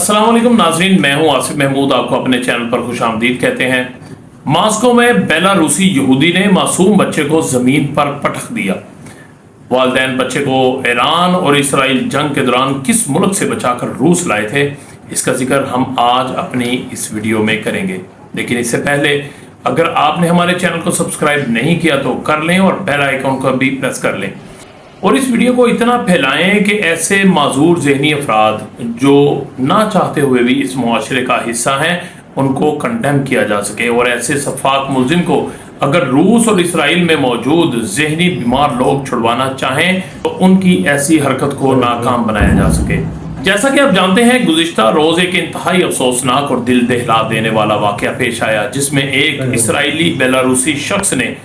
अस्सलाम वालेकुम नाजरीन, मैं हूं आसिफ महमूद। आपको अपने चैनल पर खुश आमदीद कहते हैं। मॉस्को में बेलारूसी यहूदी ने मासूम बच्चे को जमीन पर पटक दिया। वालिदैन बच्चे को ईरान और इसराइल जंग के दौरान किस मुल्क से बचाकर रूस लाए थे, इसका जिक्र हम आज अपनी इस वीडियो में करेंगे। लेकिन इससे पहले अगर आपने हमारे चैनल को सब्सक्राइब नहीं किया तो कर लें और बेल आइकन को भी प्रेस कर लें और इस वीडियो को इतना फैलाएं कि ऐसे माजूर ज़हनी अफराद जो ना चाहते हुए भी इस मुआशरे का हिस्सा हैं उनको कंडेम किया जा सके और ऐसे सफाक मुलजिम को अगर रूस और इसराइल में मौजूद ज़हनी बीमार लोग छुड़वाना चाहें तो उनकी ऐसी हरकत को नाकाम बनाया जा सके। जैसा कि आप जानते हैं, गुज़िश्ता रोज़ एक इंतहाई अफसोसनाक और दिल दहला देने वाला वाक़या पेश आया जिसमें एक इसराइली बेलारूसी शख्स ने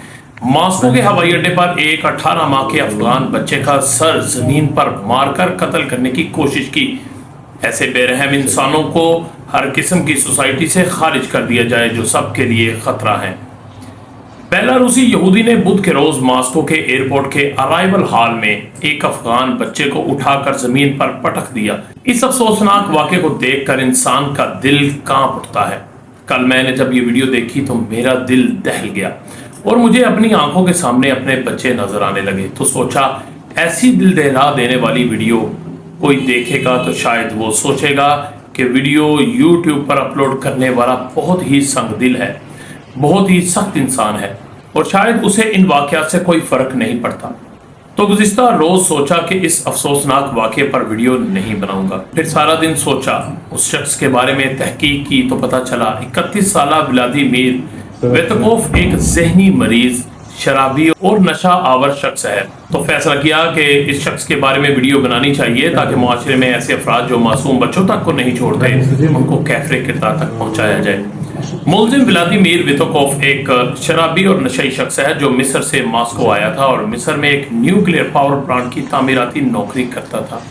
मॉस्को के हवाई अड्डे पर एक 18 माह के अफगान बच्चे का सर जमीन पर मारकर कत्ल करने की कोशिश की। ऐसे बेरहम इंसानों को हर किस्म की सोसाइटी से खारिज कर दिया जाए जो सबके लिए खतरा है। बेलारूसी यहूदी ने बुध के रोज मॉस्को के एयरपोर्ट के अराइवल हॉल में एक अफगान बच्चे को उठाकर जमीन पर पटक दिया। इस अफसोसनाक वाक़े को देखकर इंसान का दिल कांप उठता है। कल मैंने जब ये वीडियो देखी तो मेरा दिल दहल गया और मुझे अपनी आंखों के सामने अपने बच्चे नजर आने लगे। तो सोचा, ऐसी दिल दहला देने वाली वीडियो कोई देखेगा तो शायद वो सोचेगा कि वीडियो YouTube पर अपलोड करने वाला बहुत ही संगदिल है, बहुत ही सख्त इंसान है और शायद उसे इन वाक़यात से कोई फर्क नहीं पड़ता। तो गुज़िश्ता रोज सोचा कि इस अफसोसनाक वाक़े पर वीडियो नहीं बनाऊंगा। फिर सारा दिन सोचा, उस शख्स के बारे में तहकीक की तो पता चला 31 साला व्लादिमीर वेतकोफ एक ज़हनी मरीज, शराबी और नशा आवर शख्स है। तो फैसला किया कि इस शख्स के बारे में वीडियो बनानी चाहिए ताकि मुआशरे में ऐसे अफराद जो मासूम बच्चों तक को नहीं छोड़ते उनको कैफरे किरदार तक पहुंचाया जाए। मुलजिम व्लादिमीर वेतकोफ एक शराबी और नशई शख्स है जो मिस्र से मॉस्को आया था और मिस्र में एक न्यूक्लियर पावर प्लांट की तामीराती नौकरी करता था।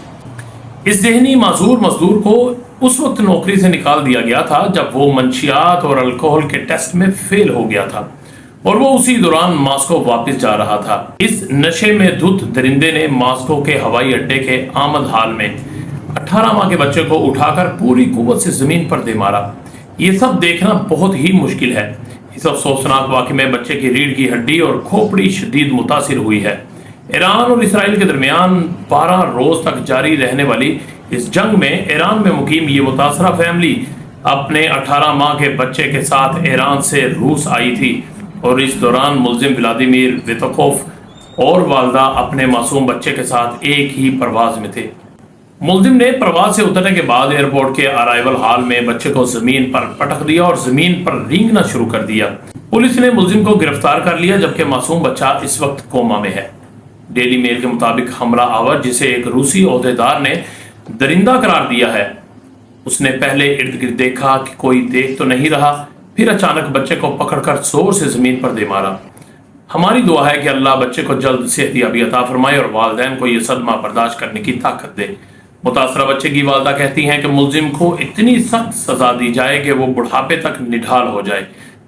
इस ज़हनी माजूर मजदूर को उस वक्त नौकरी से निकाल दिया गया था जब वो मंशियात और अल्कोहल के टेस्ट में फेल हो गया था और वो उसी दौरान मॉस्को वापस जा रहा था। इस नशे में धुत दरिंदे ने मॉस्को के हवाई अड्डे के आमद हाल में 18 माह के बच्चे को उठाकर पूरी कुव्वत से जमीन पर दे मारा। ये सब देखना बहुत ही मुश्किल है। इस अफसोसनाक वाक़े में बच्चे की रीढ़ की हड्डी और खोपड़ी शदीद मुतासिर हुई है। ईरान और इसराइल के दरमियान 12 रोज तक जारी रहने वाली इस जंग में ईरान में मुकीम ये मुतासरा फैमिली अपने 18 माह के बच्चे के साथ ईरान से रूस आई थी और इस दौरान मुलजिम व्लादिमीर वेतकोफ और वालदा अपने मासूम बच्चे के साथ एक ही परवाज में थे। मुलजिम ने परवाज से उतरने के बाद एयरपोर्ट के अराइवल हॉल में बच्चे को जमीन पर पटक दिया और जमीन पर रेंगना शुरू कर दिया। पुलिस ने मुलजिम को गिरफ्तार कर लिया जबकि मासूम बच्चा इस वक्त कोमा में है। डेली मेल के मुताबिक हमला आवर, जिसे एक रूसी ओहदेदार ने दरिंदा करार दिया है, उसने पहले इर्द गिर्द देखा कि कोई देख तो नहीं रहा, फिर अचानक बच्चे को पकड़कर जोर से जमीन पर दे मारा। हमारी दुआ है कि अल्लाह बच्चे को जल्द सेहतयाबी अता फरमाए और वालिदैन को यह सदमा बर्दाश्त करने की ताकत दे। मुतासरा बच्चे की वालदा कहती हैं कि मुलजिम को इतनी सख्त सजा दी जाए कि वो बुढ़ापे तक निढाल हो जाए।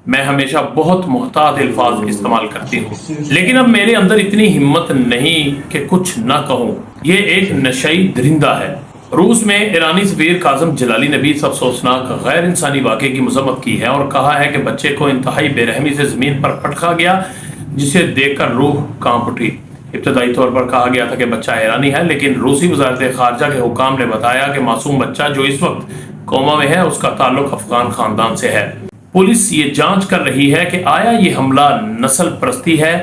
मैं हमेशा बहुत मुहतात अल्फाज इस्तेमाल करती हूँ, लेकिन अब मेरे अंदर इतनी हिम्मत नहीं कि कुछ ना कहूँ। ये एक नशई दरिंदा है। रूस में ईरानी सफीर काज़म जलाली ने भी इस अफसोसनाक गैर इंसानी वाक़े की मजम्मत की है और कहा है कि बच्चे को इंतहाई बेरहमी से ज़मीन पर पटका गया जिसे देखकर रूह कांप उठी। इब्तदाई तौर पर कहा गया था कि बच्चा ईरानी है, लेकिन रूसी वज़ारत ख़ारजा के हुकाम ने बताया कि मासूम बच्चा जो इस वक्त कोमा में है उसका ताल्लुक अफगान ख़ानदान से है। पुलिस ये जांच कर रही है कि आया ये हमला नस्ल परस्ती है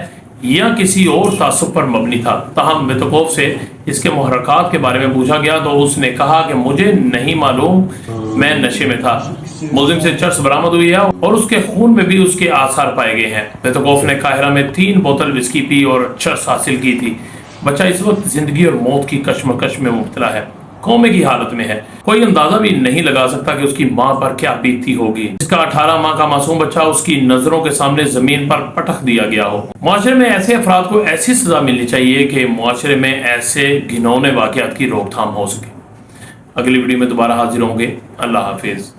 या किसी और तासुब पर मबनी था। ताहम वेतकोफ से इसके मुहर्रकात के बारे में पूछा गया तो उसने कहा कि मुझे नहीं मालूम, मैं नशे में था। मुलजिम से चर्स बरामद हुई है और उसके खून में भी उसके आसार पाए गए हैं। वेतकोफ ने काहिरा में 3 बोतल विस्की पी और चर्स हासिल की थी। बच्चा इस वक्त जिंदगी और मौत की कश्मकश में मुब्तला है, कोमे की हालत में है। कोई अंदाजा भी नहीं लगा सकता कि उसकी माँ पर क्या बीतती होगी। इसका 18 माह का मासूम बच्चा उसकी नजरों के सामने जमीन पर पटक दिया गया हो। मुआशरे में ऐसे अफराद को ऐसी सजा मिलनी चाहिए कि मुआशरे में ऐसे घिनौने वाक़यात की रोकथाम हो सके। अगली वीडियो में दोबारा हाजिर होंगे। अल्लाह हाफिज।